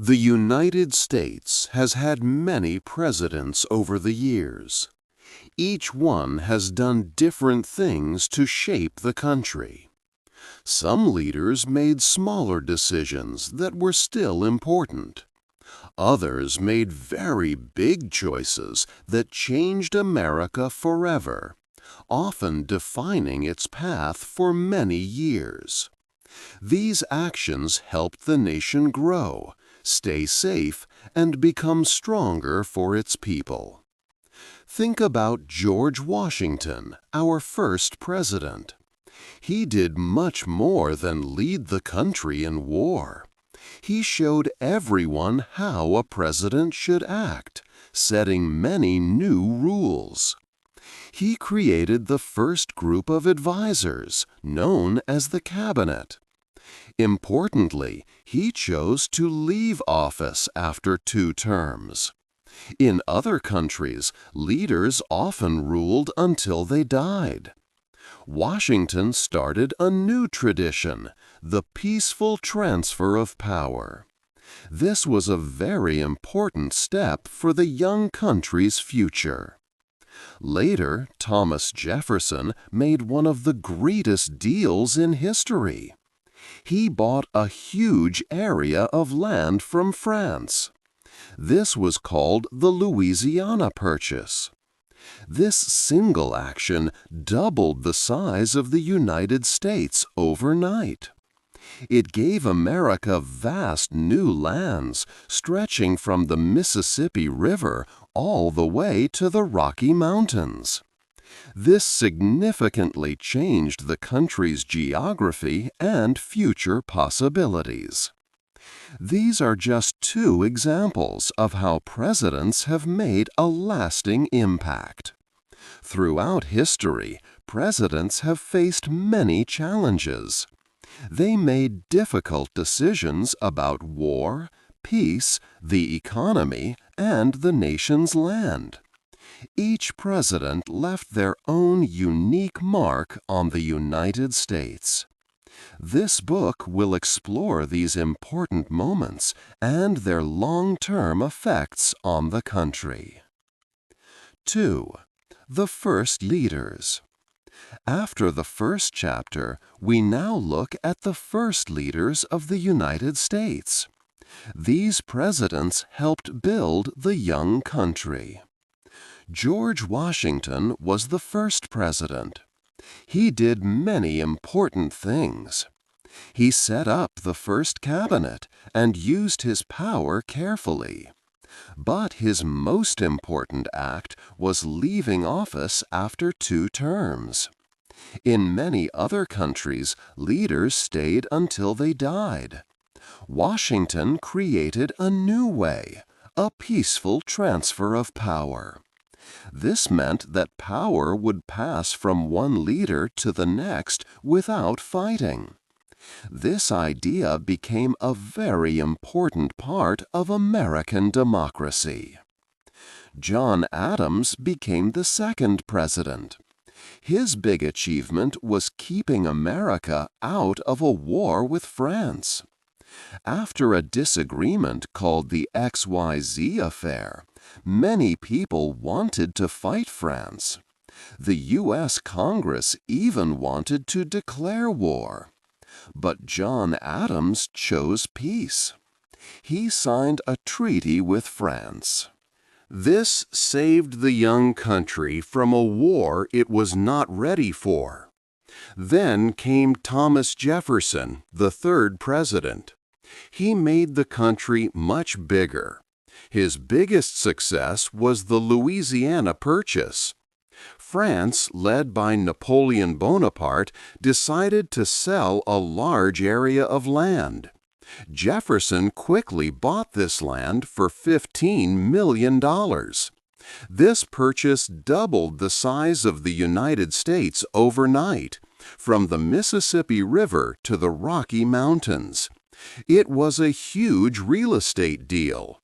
The United States has had many presidents over the years. Each one has done different things to shape the country. Some leaders made smaller decisions that were still important. Others made very big choices that changed America forever, often defining its path for many years. These actions helped the nation grow, stay safe, and become stronger for its people. Think about George Washington, our first president. He did much more than lead the country in war. He showed everyone how a president should act, setting many new rules. He created the first group of advisors, known as the cabinet. Importantly, he chose to leave office after 2 terms. In other countries, leaders often ruled until they died. Washington started a new tradition, the peaceful transfer of power. This was a very important step for the young country's future. Later, Thomas Jefferson made one of the greatest deals in history. He bought a huge area of land from France. This was called the Louisiana Purchase. This single action doubled the size of the United States overnight. It gave America vast new lands stretching from the Mississippi River all the way to the Rocky Mountains. This significantly changed the country's geography and future possibilities. These are just 2 examples of how presidents have made a lasting impact. Throughout history, presidents have faced many challenges. They made difficult decisions about war, peace, the economy, and the nation's land. Each president left their own unique mark on the United States. This book will explore these important moments and their long-term effects on the country. 2. The First Leaders. After the first chapter, we now look at the first leaders of the United States. These presidents helped build the young country. George Washington was the first president. He did many important things. He set up the first cabinet and used his power carefully. But his most important act was leaving office after 2 terms. In many other countries, leaders stayed until they died. Washington created a new way, a peaceful transfer of power. This meant that power would pass from one leader to the next without fighting. This idea became a very important part of American democracy. John Adams became the second president. His big achievement was keeping America out of a war with France. After a disagreement called the XYZ affair, many people wanted to fight France. The U.S. Congress even wanted to declare war. But John Adams chose peace. He signed a treaty with France. This saved the young country from a war it was not ready for. Then came Thomas Jefferson, the third president. He made the country much bigger. His biggest success was the Louisiana Purchase. France, led by Napoleon Bonaparte, decided to sell a large area of land. Jefferson quickly bought this land for $15 million. This purchase doubled the size of the United States overnight, from the Mississippi River to the Rocky Mountains. It was a huge real estate deal.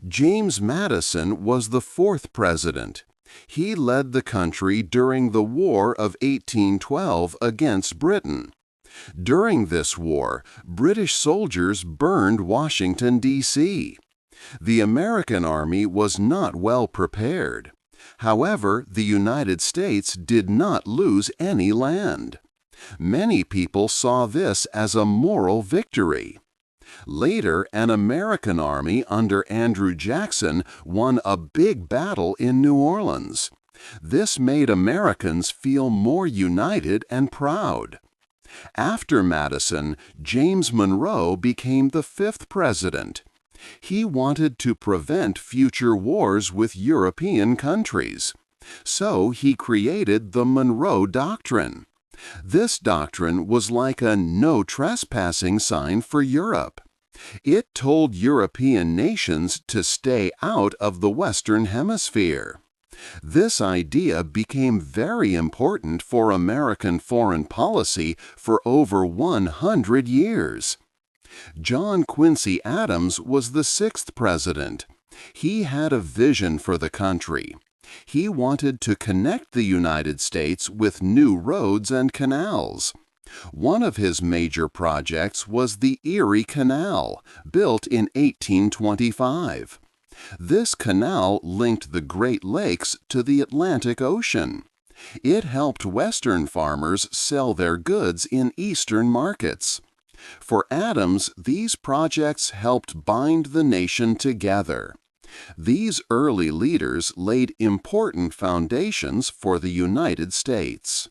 James Madison was the fourth president. He led the country during the War of 1812 against Britain. During this war, British soldiers burned Washington, D.C. The American army was not well prepared. However, the United States did not lose any land. Many people saw this as a moral victory. Later, an American army under Andrew Jackson won a big battle in New Orleans. This made Americans feel more united and proud. After Madison, James Monroe became the 5th president. He wanted to prevent future wars with European countries. So he created the Monroe Doctrine. This doctrine was like a no trespassing sign for Europe. It told European nations to stay out of the Western Hemisphere. This idea became very important for American foreign policy for over 100 years. John Quincy Adams was the 6th president. He had a vision for the country. He wanted to connect the United States with new roads and canals. One of his major projects was the Erie Canal, built in 1825. This canal linked the Great Lakes to the Atlantic Ocean. It helped Western farmers sell their goods in Eastern markets. For Adams, these projects helped bind the nation together. These early leaders laid important foundations for the United States.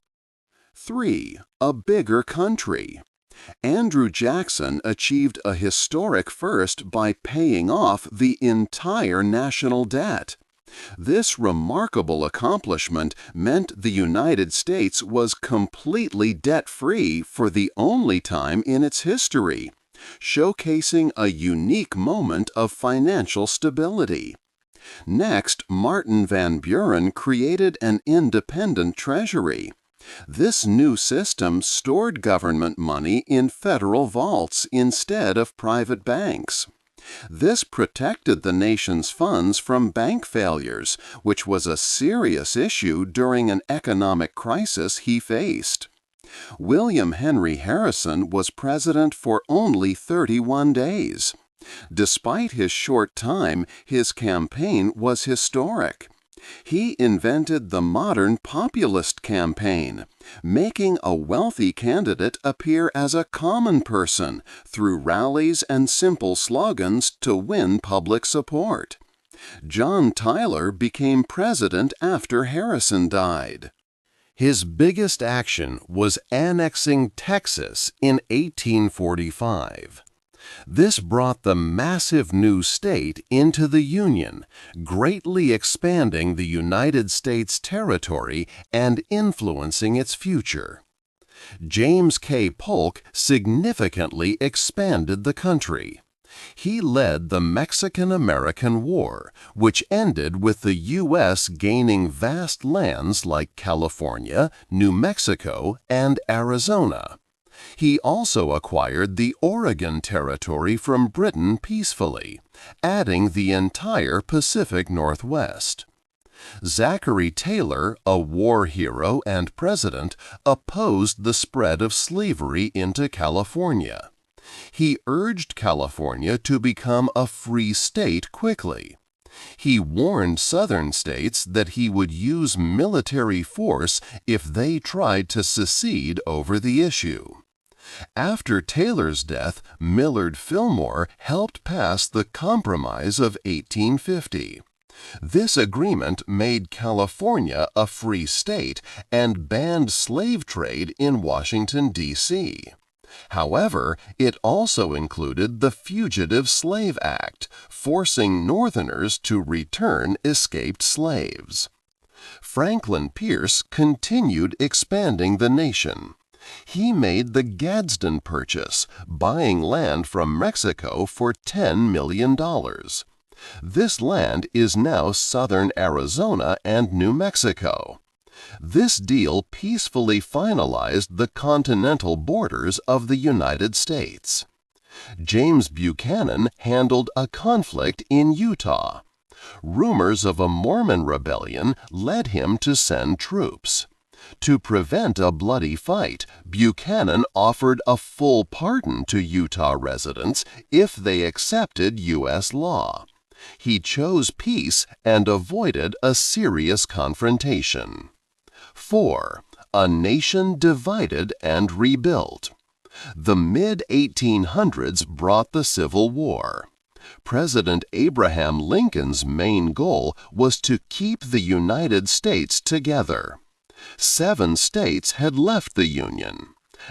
3. A bigger country. Andrew Jackson achieved a historic first by paying off the entire national debt. This remarkable accomplishment meant the United States was completely debt-free for the only time in its history, showcasing a unique moment of financial stability. Next, Martin Van Buren created an independent treasury. This new system stored government money in federal vaults instead of private banks. This protected the nation's funds from bank failures, which was a serious issue during an economic crisis he faced. William Henry Harrison was president for only 31 days. Despite his short time, his campaign was historic. He invented the modern populist campaign, making a wealthy candidate appear as a common person through rallies and simple slogans to win public support. John Tyler became president after Harrison died. His biggest action was annexing Texas in 1845. This brought the massive new state into the Union, greatly expanding the United States territory and influencing its future. James K. Polk significantly expanded the country. He led the Mexican-American War, which ended with the U.S. gaining vast lands like California, New Mexico, and Arizona. He also acquired the Oregon Territory from Britain peacefully, adding the entire Pacific Northwest. Zachary Taylor, a war hero and president, opposed the spread of slavery into California. He urged California to become a free state quickly. He warned Southern states that he would use military force if they tried to secede over the issue. After Taylor's death, Millard Fillmore helped pass the Compromise of 1850. This agreement made California a free state and banned slave trade in Washington, D.C. However, it also included the Fugitive Slave Act, forcing Northerners to return escaped slaves. Franklin Pierce continued expanding the nation. He made the Gadsden Purchase, buying land from Mexico for $10 million. This land is now southern Arizona and New Mexico. This deal peacefully finalized the continental borders of the United States. James Buchanan handled a conflict in Utah. Rumors of a Mormon rebellion led him to send troops. To prevent a bloody fight, Buchanan offered a full pardon to Utah residents if they accepted U.S. law. He chose peace and avoided a serious confrontation. 4. A nation divided and rebuilt. The mid-1800s brought the Civil War. President Abraham Lincoln's main goal was to keep the United States together. 7 states had left the Union.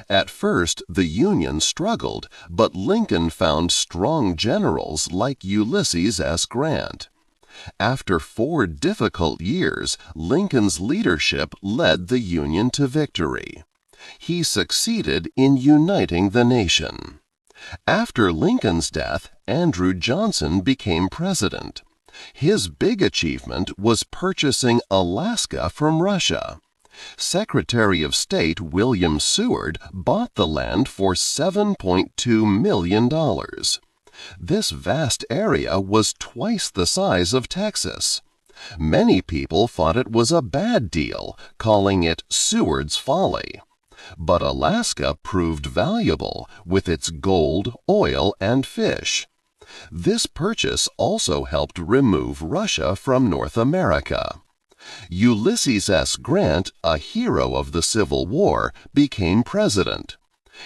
At first, the Union struggled, but Lincoln found strong generals like Ulysses S. Grant. After 4 difficult years, Lincoln's leadership led the Union to victory. He succeeded in uniting the nation. After Lincoln's death, Andrew Johnson became president. His big achievement was purchasing Alaska from Russia. Secretary of State William Seward bought the land for $7.2 million. This vast area was twice the size of Texas. Many people thought it was a bad deal, calling it Seward's folly. But Alaska proved valuable with its gold, oil, and fish. This purchase also helped remove Russia from North America. Ulysses S. Grant, a hero of the Civil War, became president.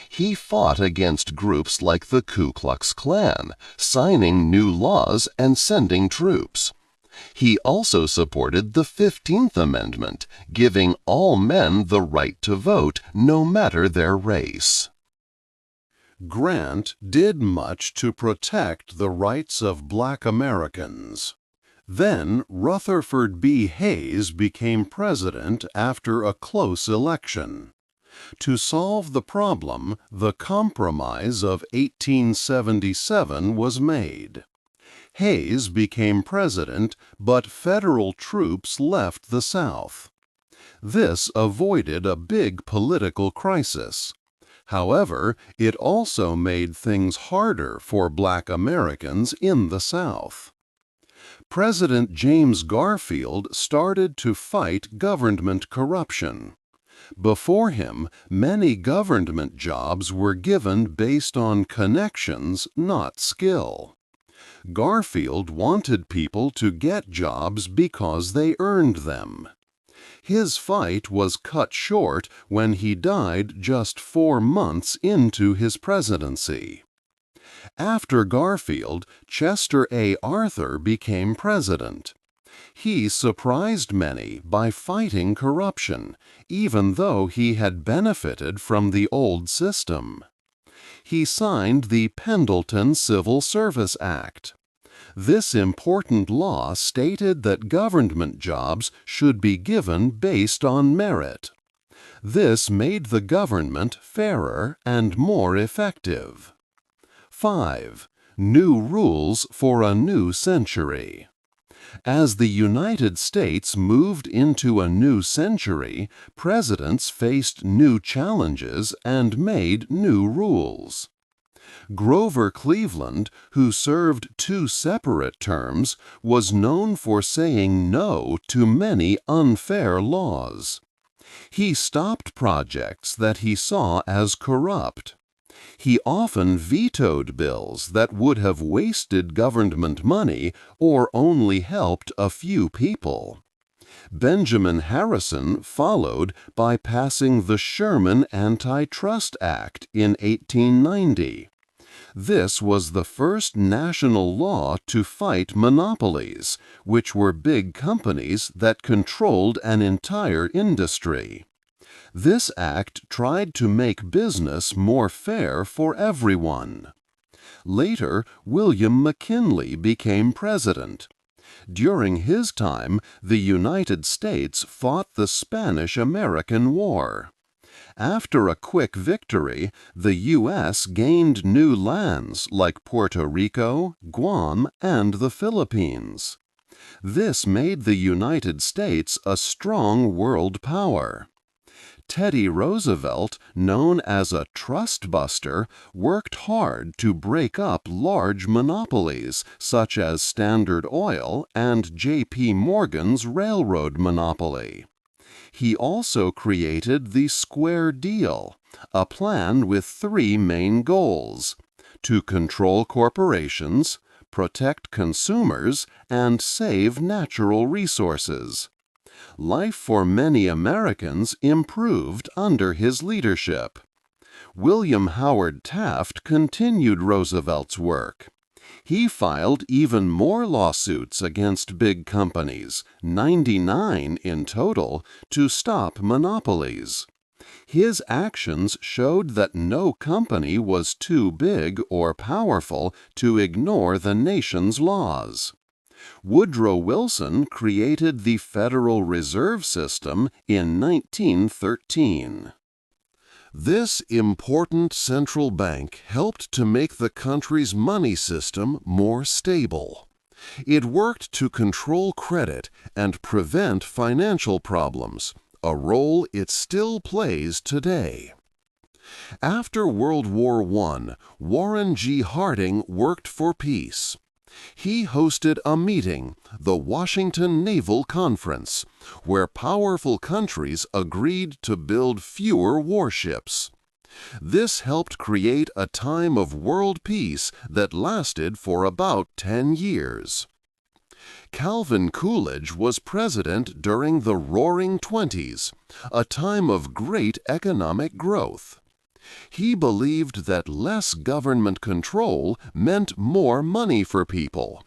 He fought against groups like the Ku Klux Klan, signing new laws and sending troops. He also supported the 15th Amendment, giving all men the right to vote, no matter their race. Grant did much to protect the rights of Black Americans. Then Rutherford B. Hayes became president after a close election. To solve the problem, the Compromise of 1877 was made. Hayes became president, but federal troops left the South. This avoided a big political crisis. However, it also made things harder for Black Americans in the South. President James Garfield started to fight government corruption. Before him, many government jobs were given based on connections, not skill. Garfield wanted people to get jobs because they earned them. His fight was cut short when he died just 4 months into his presidency. After Garfield, Chester A. Arthur became president. He surprised many by fighting corruption, even though he had benefited from the old system. He signed the Pendleton Civil Service Act. This important law stated that government jobs should be given based on merit. This made the government fairer and more effective. 5. New rules for a new century. As the United States moved into a new century, presidents faced new challenges and made new rules. Grover Cleveland, who served 2 separate terms, was known for saying no to many unfair laws. He stopped projects that he saw as corrupt. He often vetoed bills that would have wasted government money or only helped a few people. Benjamin Harrison followed by passing the Sherman Antitrust Act in 1890. This was the first national law to fight monopolies, which were big companies that controlled an entire industry. This act tried to make business more fair for everyone. Later, William McKinley became president. During his time, the United States fought the Spanish-American War. After a quick victory, the U.S. gained new lands like Puerto Rico, Guam, and the Philippines. This made the United States a strong world power. Teddy Roosevelt, known as a trust buster, worked hard to break up large monopolies such as Standard Oil and J.P. Morgan's railroad monopoly. He also created the Square Deal, a plan with three main goals: to control corporations, protect consumers, and save natural resources. Life for many Americans improved under his leadership. William Howard Taft continued Roosevelt's work. He filed even more lawsuits against big companies, 99 in total, to stop monopolies. His actions showed that no company was too big or powerful to ignore the nation's laws. Woodrow Wilson created the Federal Reserve System in 1913. This important central bank helped to make the country's money system more stable. It worked to control credit and prevent financial problems, a role it still plays today. After World War I, Warren G. Harding worked for peace. He hosted a meeting, the Washington Naval Conference, where powerful countries agreed to build fewer warships. This helped create a time of world peace that lasted for about 10 years. Calvin Coolidge was president during the Roaring Twenties, a time of great economic growth. He believed that less government control meant more money for people.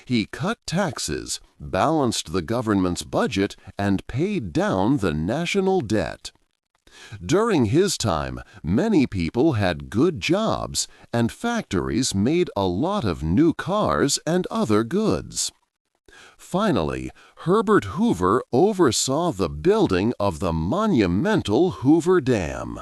He cut taxes, balanced the government's budget, and paid down the national debt. During his time, many people had good jobs, and factories made a lot of new cars and other goods. Finally, Herbert Hoover oversaw the building of the monumental Hoover Dam.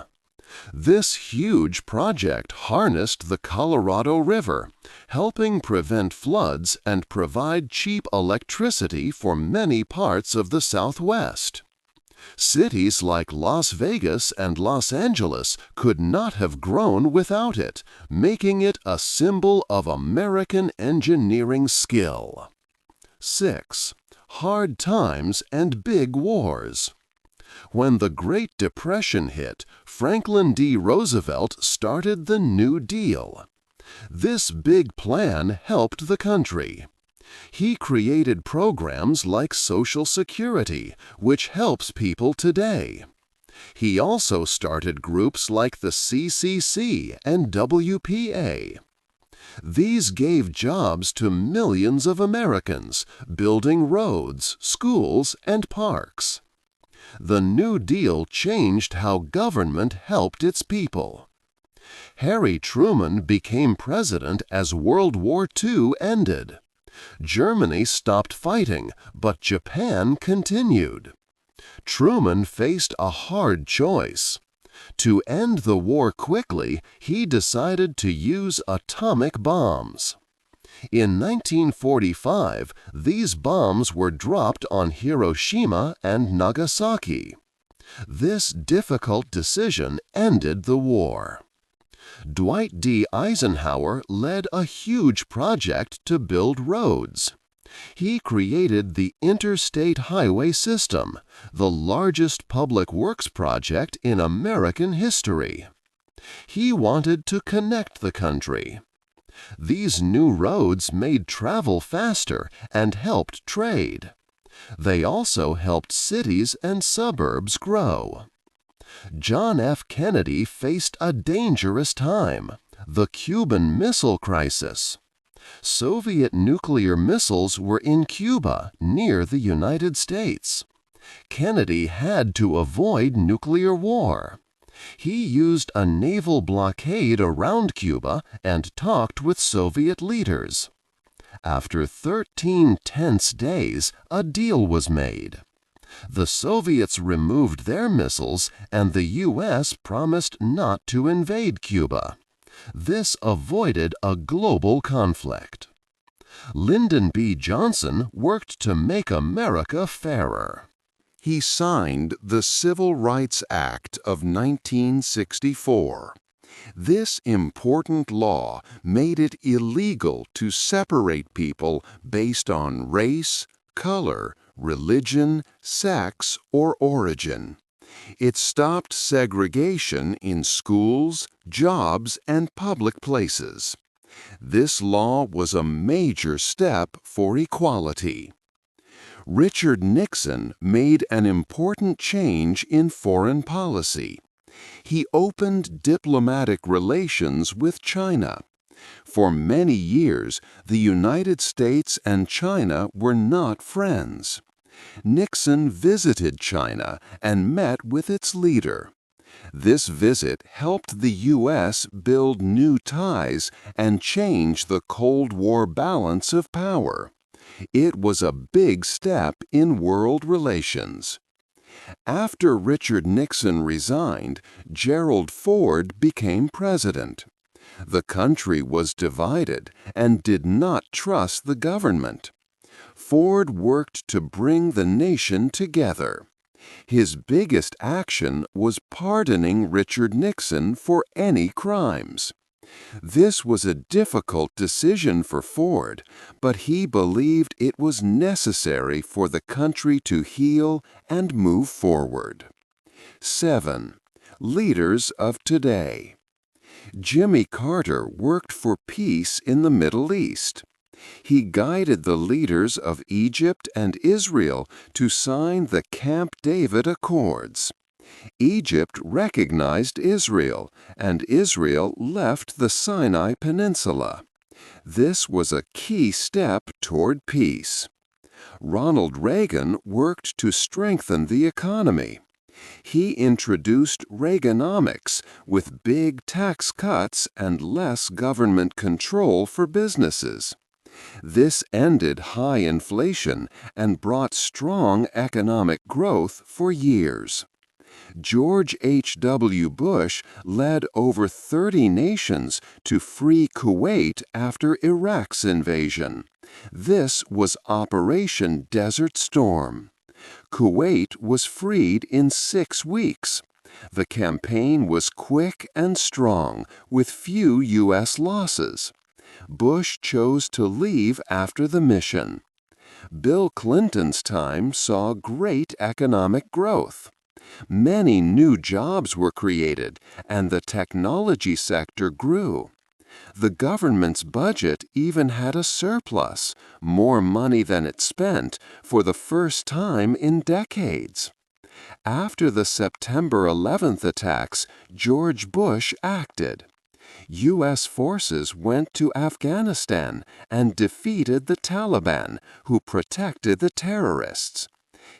This huge project harnessed the Colorado River, helping prevent floods and provide cheap electricity for many parts of the Southwest. Cities like Las Vegas and Los Angeles could not have grown without it, making it a symbol of American engineering skill. 6. Hard times and big wars. When the Great Depression hit, Franklin D. Roosevelt started the New Deal. This big plan helped the country. He created programs like Social Security, which helps people today. He also started groups like the CCC and WPA. These gave jobs to millions of Americans, building roads, schools, and parks. The New Deal changed how government helped its people. Harry Truman became president as World War II ended. Germany stopped fighting, but Japan continued. Truman faced a hard choice. To end the war quickly, he decided to use atomic bombs. In 1945, these bombs were dropped on Hiroshima and Nagasaki. This difficult decision ended the war. Dwight D. Eisenhower led a huge project to build roads. He created the Interstate Highway System, the largest public works project in American history. He wanted to connect the country. These new roads made travel faster and helped trade. They also helped cities and suburbs grow. John F. Kennedy faced a dangerous time, the Cuban Missile Crisis. Soviet nuclear missiles were in Cuba, near the United States. Kennedy had to avoid nuclear war. He used a naval blockade around Cuba and talked with Soviet leaders. After 13 tense days, a deal was made. The Soviets removed their missiles, and the U.S. promised not to invade Cuba. This avoided a global conflict. Lyndon B. Johnson worked to make America fairer. He signed the Civil Rights Act of 1964. This important law made it illegal to separate people based on race, color, religion, sex, or origin. It stopped segregation in schools, jobs, and public places. This law was a major step for equality. Richard Nixon made an important change in foreign policy. He opened diplomatic relations with China. For many years, the United States and China were not friends. Nixon visited China and met with its leader. This visit helped the U.S. build new ties and change the Cold War balance of power. It was a big step in world relations. After Richard Nixon resigned, Gerald Ford became president. The country was divided and did not trust the government. Ford worked to bring the nation together. His biggest action was pardoning Richard Nixon for any crimes. This was a difficult decision for Ford, but he believed it was necessary for the country to heal and move forward. 7. Leaders of today. Jimmy Carter worked for peace in the Middle East. He guided the leaders of Egypt and Israel to sign the Camp David Accords. Egypt recognized Israel, and Israel left the Sinai Peninsula. This was a key step toward peace. Ronald Reagan worked to strengthen the economy. He introduced Reaganomics with big tax cuts and less government control for businesses. This ended high inflation and brought strong economic growth for years. George H.W. Bush led over 30 nations to free Kuwait after Iraq's invasion. This was Operation Desert Storm. Kuwait was freed in 6 weeks. The campaign was quick and strong, with few U.S. losses. Bush chose to leave after the mission. Bill Clinton's time saw great economic growth. Many new jobs were created, and the technology sector grew. The government's budget even had a surplus, more money than it spent, for the first time in decades. After the September 11th attacks, George Bush acted. U.S. forces went to Afghanistan and defeated the Taliban, who protected the terrorists.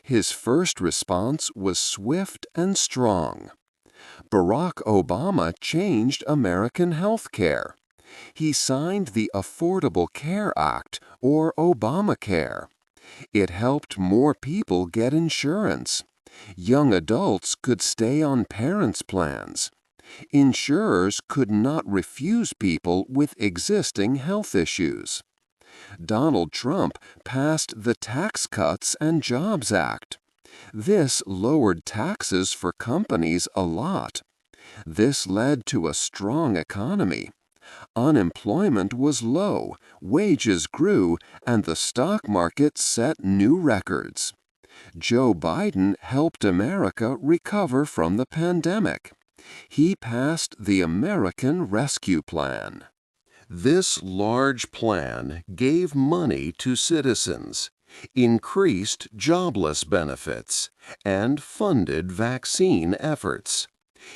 His first response was swift and strong. Barack Obama changed American health care. He signed the Affordable Care Act, or Obamacare. It helped more people get insurance. Young adults could stay on parents' plans. Insurers could not refuse people with existing health issues. Donald Trump passed the Tax Cuts and Jobs Act. This lowered taxes for companies a lot. This led to a strong economy. Unemployment was low, wages grew, and the stock market set new records. Joe Biden helped America recover from the pandemic. He passed the American Rescue Plan. This large plan gave money to citizens, increased jobless benefits, and funded vaccine efforts.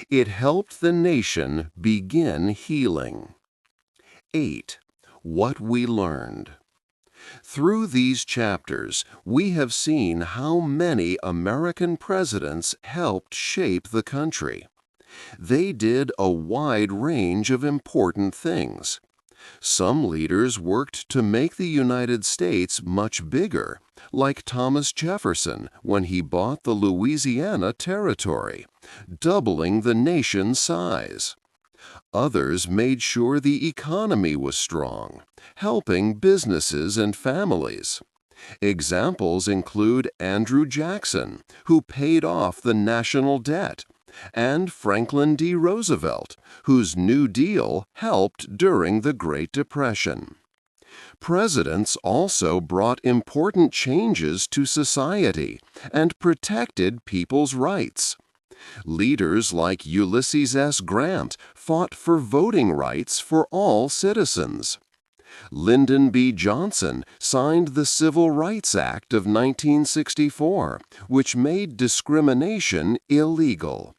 It helped the nation begin healing. 8. What we learned. Through these chapters, we have seen how many American presidents helped shape the country. They did a wide range of important things. Some leaders worked to make the United States much bigger, like Thomas Jefferson when he bought the Louisiana Territory, doubling the nation's size. Others made sure the economy was strong, helping businesses and families. Examples include Andrew Jackson, who paid off the national debt, and Franklin D. Roosevelt, whose New Deal helped during the Great Depression. Presidents also brought important changes to society and protected people's rights. Leaders like Ulysses S. Grant fought for voting rights for all citizens. Lyndon B. Johnson signed the Civil Rights Act of 1964, which made discrimination illegal.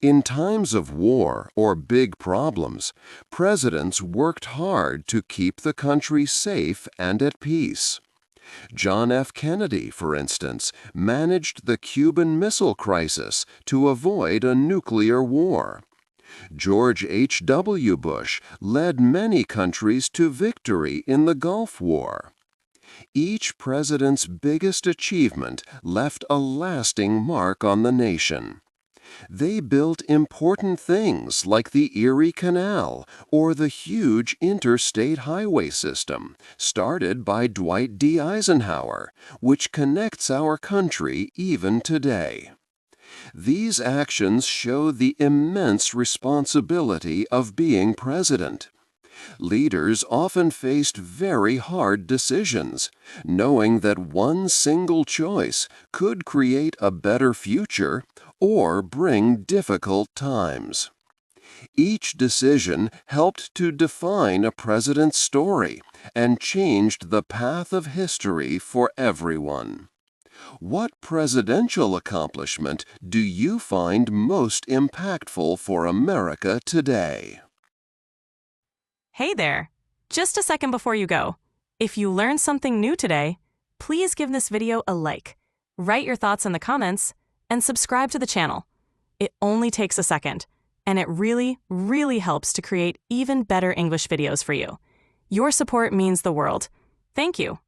In times of war or big problems, presidents worked hard to keep the country safe and at peace. John F. Kennedy, for instance, managed the Cuban Missile Crisis to avoid a nuclear war. George H. W. Bush led many countries to victory in the Gulf War. Each president's biggest achievement left a lasting mark on the nation. They built important things like the Erie Canal or the huge interstate highway system started by Dwight D. Eisenhower, which connects our country even today. These actions show the immense responsibility of being president. Leaders often faced very hard decisions, knowing that one single choice could create a better future or bring difficult times. Each decision helped to define a president's story and changed the path of history for everyone. What presidential accomplishment do you find most impactful for America today? Hey there! Just a second before you go. If you learned something new today, please give this video a like, write your thoughts in the comments, and subscribe to the channel. It only takes a second, and it really, really helps to create even better English videos for you. Your support means the world. Thank you.